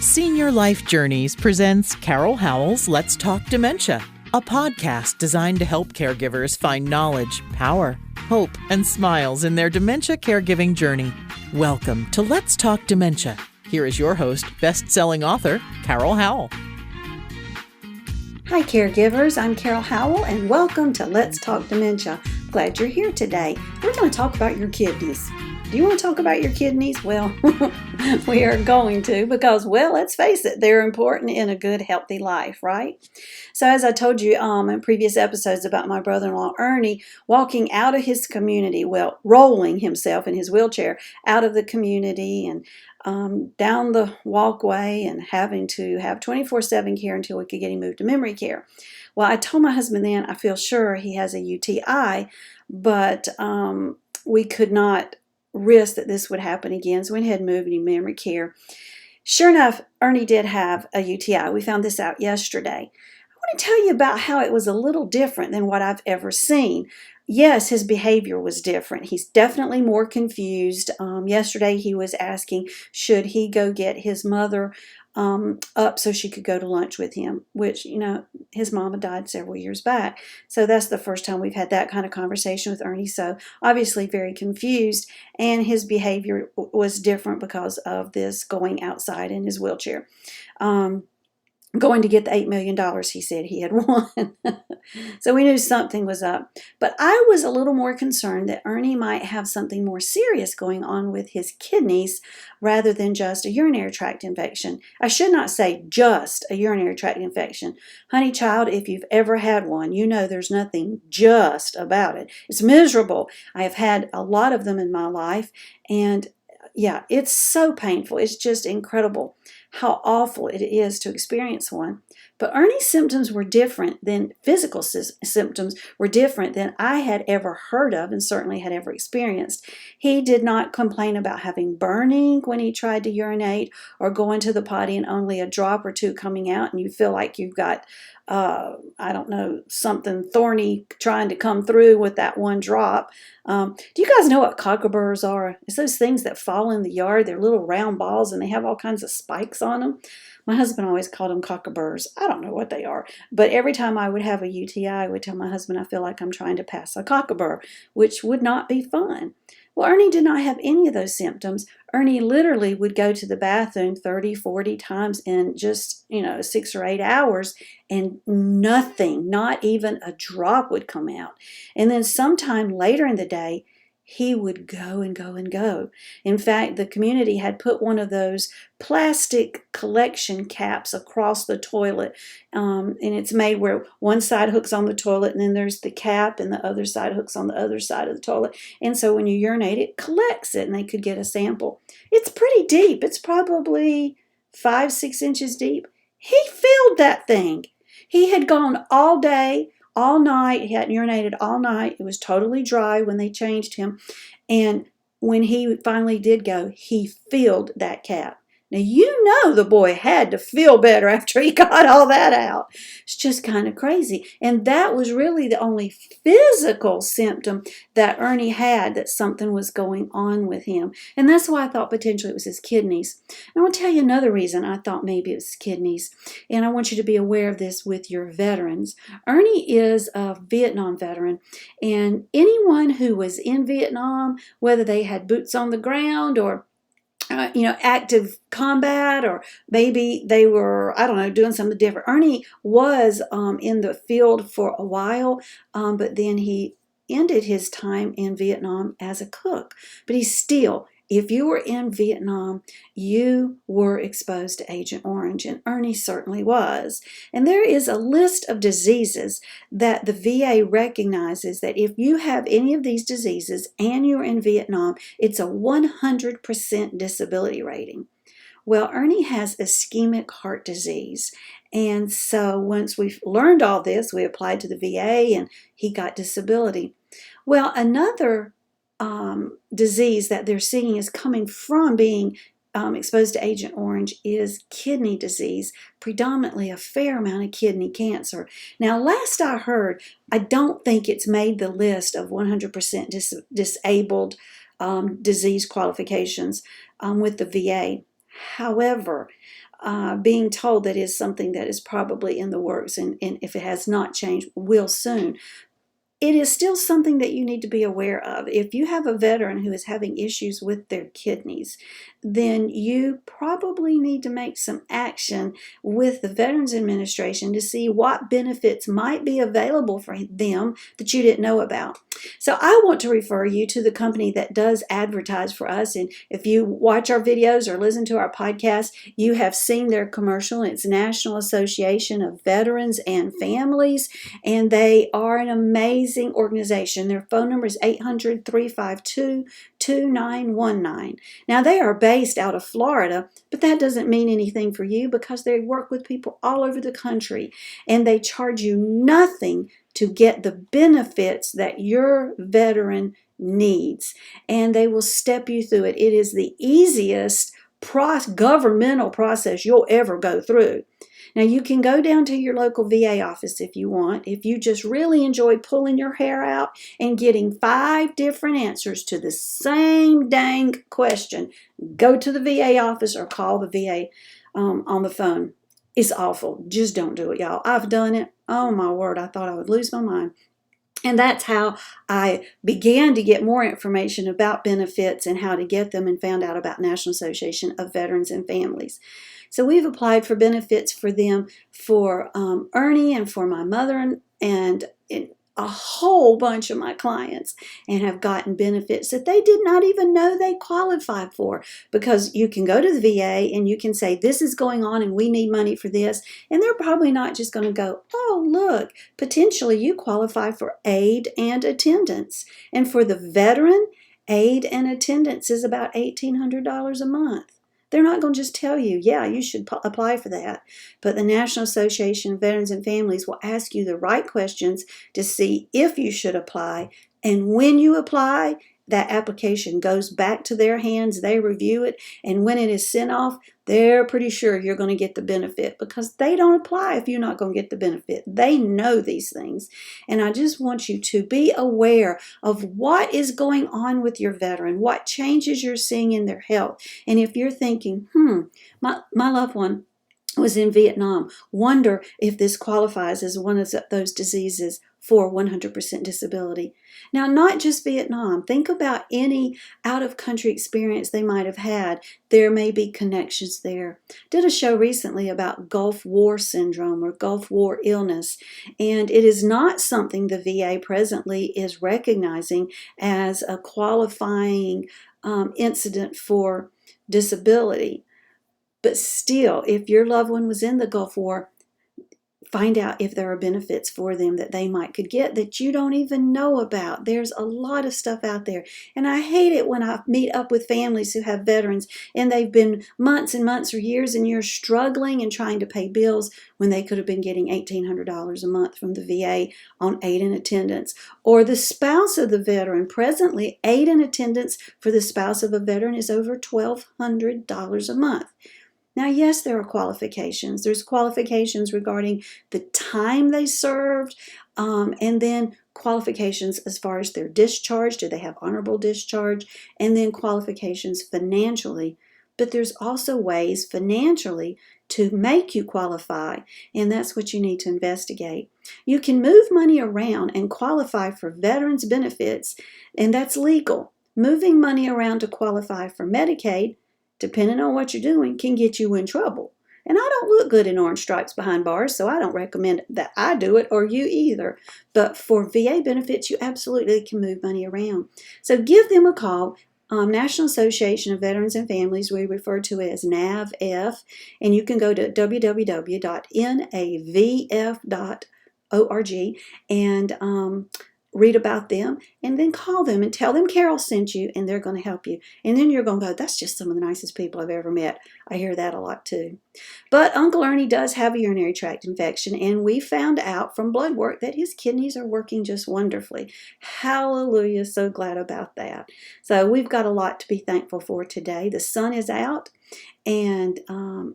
Senior Life Journeys presents Carol Howell's Let's Talk Dementia, a podcast designed to help caregivers find knowledge, power, hope, and smiles in their dementia caregiving journey. Welcome to Let's Talk Dementia. Here is your host, best-selling author, Carol Howell. Hi caregivers, I'm Carol Howell and welcome to Let's Talk Dementia. Glad you're here today. We're going to talk about your kidneys. Do you want to talk about your kidneys? Well, we are going to because, well, let's face it, they're important in a good, healthy life, right? So as I told you in previous episodes about my brother-in-law, Ernie, walking out of his community, rolling himself in his wheelchair out of the community and down the walkway and having to have 24/7 care until we could get him moved to memory care. Well, I told my husband then I feel sure he has a UTI, but we could not risk that this would happen again, so we went ahead and moved him to memory care. Sure enough, Ernie did have a UTI. We found this out yesterday. I want to tell you about how it was a little different than what I've ever seen. Yes, his behavior was different. He's definitely more confused. Yesterday he was asking, should he go get his mother up so she could go to lunch with him, which, his mama died several years back. So that's the first time we've had that kind of conversation with Ernie. So obviously very confused, and his behavior was different because of this going outside in his wheelchair. Going to get the $8 million he said he had won. So we knew something was up. But I was a little more concerned that Ernie might have something more serious going on with his kidneys rather than just a urinary tract infection. I should not say just a urinary tract infection. Honey child, if you've ever had one, you know there's nothing just about it. It's miserable. I have had a lot of them in my life, and yeah, it's so painful. It's just incredible how awful it is to experience one. But Ernie's symptoms were different than physical symptoms were different than I had ever heard of and certainly had ever experienced. He did not complain about having burning when he tried to urinate or going to the potty and only a drop or two coming out and you feel like you've got something thorny trying to come through with that one drop. Do you guys know what cockaburs are? It's those things that fall in the yard. They're little round balls and they have all kinds of spikes on them. My husband always called them cockaburs. I don't know what they are. But every time I would have a UTI, I would tell my husband I feel like I'm trying to pass a cockabur, which would not be fun. Well, Ernie did not have any of those symptoms. Ernie literally would go to the bathroom 30, 40 times in just, 6 or 8 hours, and nothing, not even a drop would come out. And then sometime later in the day, he would go and go and go. In fact, the community had put one of those plastic collection caps across the toilet, and it's made where one side hooks on the toilet, and then there's the cap, and the other side hooks on the other side of the toilet. And so when you urinate, it collects it, and they could get a sample. It's pretty deep. It's probably 5-6 inches deep. He filled that thing. He had gone all day, all night. He hadn't urinated all night. It was totally dry when they changed him. And when he finally did go, he filled that cap. Now, the boy had to feel better after he got all that out. It's just kind of crazy. And that was really the only physical symptom that Ernie had, that something was going on with him. And that's why I thought potentially it was his kidneys. And I want to tell you another reason I thought maybe it was his kidneys. And I want you to be aware of this with your veterans. Ernie is a Vietnam veteran. And anyone who was in Vietnam, whether they had boots on the ground or active combat, or maybe they were, doing something different. Ernie was in the field for a while, but then he ended his time in Vietnam as a cook. But if you were in Vietnam, you were exposed to Agent Orange, and Ernie certainly was. And there is a list of diseases that the VA recognizes that if you have any of these diseases and you're in Vietnam, it's a 100% disability rating. Well, Ernie has ischemic heart disease. And so once we've learned all this, we applied to the VA and he got disability. Well, another disease that they're seeing is coming from being exposed to Agent Orange is kidney disease, predominantly a fair amount of kidney cancer. Now, last I heard, I don't think it's made the list of 100% disabled disease qualifications with the VA. However, being told that is something that is probably in the works, and if it has not changed, will soon. It is still something that you need to be aware of. If you have a veteran who is having issues with their kidneys, then you probably need to make some action with the Veterans Administration to see what benefits might be available for them that you didn't know about. So I want to refer you to the company that does advertise for us. And if you watch our videos or listen to our podcast, you have seen their commercial. It's National Association of Veterans and Families, and they are an amazing organization. Their phone number is 800-352-2919. Now, they are based out of Florida, but that doesn't mean anything for you because they work with people all over the country, and they charge you nothing to get the benefits that your veteran needs, and they will step you through it. It is the easiest governmental process you'll ever go through. Now, you can go down to your local VA office if you want. If you just really enjoy pulling your hair out and getting 5 different answers to the same dang question, go to the VA office or call the VA on the phone. It's awful. Just don't do it, y'all. I've done it. Oh, my word. I thought I would lose my mind. And that's how I began to get more information about benefits and how to get them, and found out about National Association of Veterans and Families. So we've applied for benefits for them, for Ernie and for my mother, and a whole bunch of my clients, and have gotten benefits that they did not even know they qualified for, because you can go to the VA and you can say, this is going on and we need money for this, and they're probably not just going to go, oh, look, potentially you qualify for aid and attendance. And for the veteran, aid and attendance is about $1,800 a month. They're not going to just tell you, yeah, you should apply for that. But the National Association of Veterans and Families will ask you the right questions to see if you should apply. And when you apply, that application goes back to their hands. They review it. And when it is sent off, they're pretty sure you're going to get the benefit, because they don't apply if you're not going to get the benefit. They know these things. And I just want you to be aware of what is going on with your veteran, what changes you're seeing in their health. And if you're thinking, my loved one was in Vietnam, wonder if this qualifies as one of those diseases for 100% disability. Now, not just Vietnam. Think about any out-of-country experience they might have had. There may be connections there. Did a show recently about Gulf War syndrome or Gulf War illness, and it is not something the VA presently is recognizing as a qualifying incident for disability. But still, if your loved one was in the Gulf War, find out if there are benefits for them that they could get that you don't even know about. There's a lot of stuff out there. And I hate it when I meet up with families who have veterans and they've been months and months or years and years struggling and trying to pay bills when they could have been getting $1,800 a month from the VA on aid and attendance. Or the spouse of the veteran. Presently, aid and attendance for the spouse of a veteran is over $1,200 a month. Now, yes, there are qualifications. There's qualifications regarding the time they served, and then qualifications as far as their discharge. Do they have honorable discharge? And then qualifications financially. But there's also ways financially to make you qualify, and that's what you need to investigate. You can move money around and qualify for veterans benefits, and that's legal. Moving money around to qualify for Medicaid, depending on what you're doing, can get you in trouble. And I don't look good in orange stripes behind bars, so I don't recommend that I do it or you either. But for VA benefits, you absolutely can move money around. So give them a call. National Association of Veterans and Families, we refer to it as NAVF, and you can go to www.navf.org and read about them, and then call them and tell them Carol sent you, and they're going to help you. And then you're going to go, that's just some of the nicest people I've ever met. I hear that a lot too. But Uncle Ernie does have a urinary tract infection, and we found out from blood work that his kidneys are working just wonderfully. Hallelujah, so glad about that. So we've got a lot to be thankful for today. The sun is out, and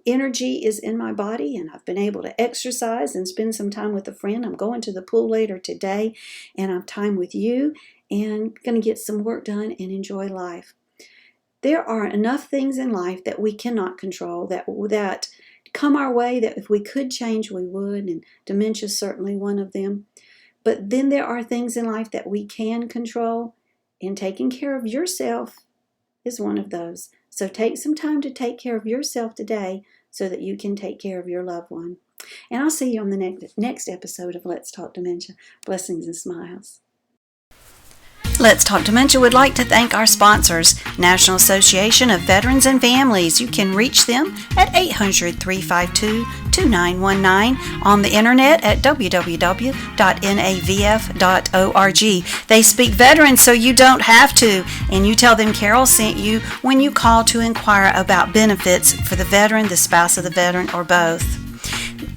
energy is in my body, and I've been able to exercise and spend some time with a friend. I'm going to the pool later today, and I'm time with you and going to get some work done and enjoy life. There are enough things in life that we cannot control, that come our way, that if we could change, we would, and dementia is certainly one of them. But then there are things in life that we can control, and taking care of yourself is one of those. So take some time to take care of yourself today so that you can take care of your loved one. And I'll see you on the next episode of Let's Talk Dementia. Blessings and smiles. Let's Talk Dementia would like to thank our sponsors, National Association of Veterans and Families. You can reach them at 800-352-2919, on the internet at www.navf.org. They speak veterans so you don't have to, and you tell them Carol sent you when you call to inquire about benefits for the veteran, the spouse of the veteran, or both.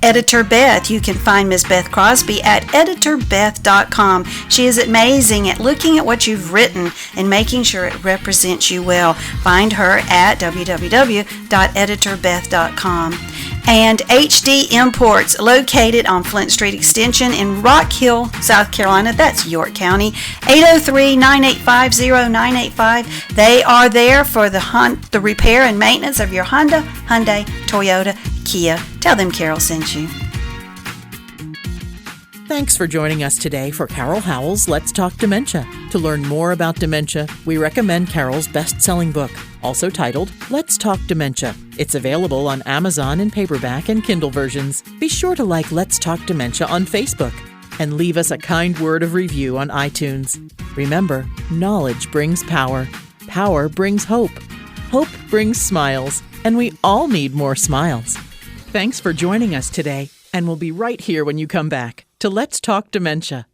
Editor Beth. You can find Ms. Beth Crosby at editorbeth.com. She is amazing at looking at what you've written and making sure it represents you well. Find her at www.editorbeth.com. And HD Imports, located on Flint Street Extension in Rock Hill, South Carolina. That's York County. 803-985-0985. They are there for the repair and maintenance of your Honda, Hyundai, Toyota, Kia. Tell them Carol sent you. Thanks for joining us today for Carol Howell's Let's Talk Dementia. To learn more about dementia, we recommend Carol's best-selling book, also titled Let's Talk Dementia. It's available on Amazon in paperback and Kindle versions. Be sure to like Let's Talk Dementia on Facebook and leave us a kind word of review on iTunes. Remember, knowledge brings power. Power brings hope. Hope brings smiles. And we all need more smiles. Thanks for joining us today, and we'll be right here when you come back to Let's Talk Dementia.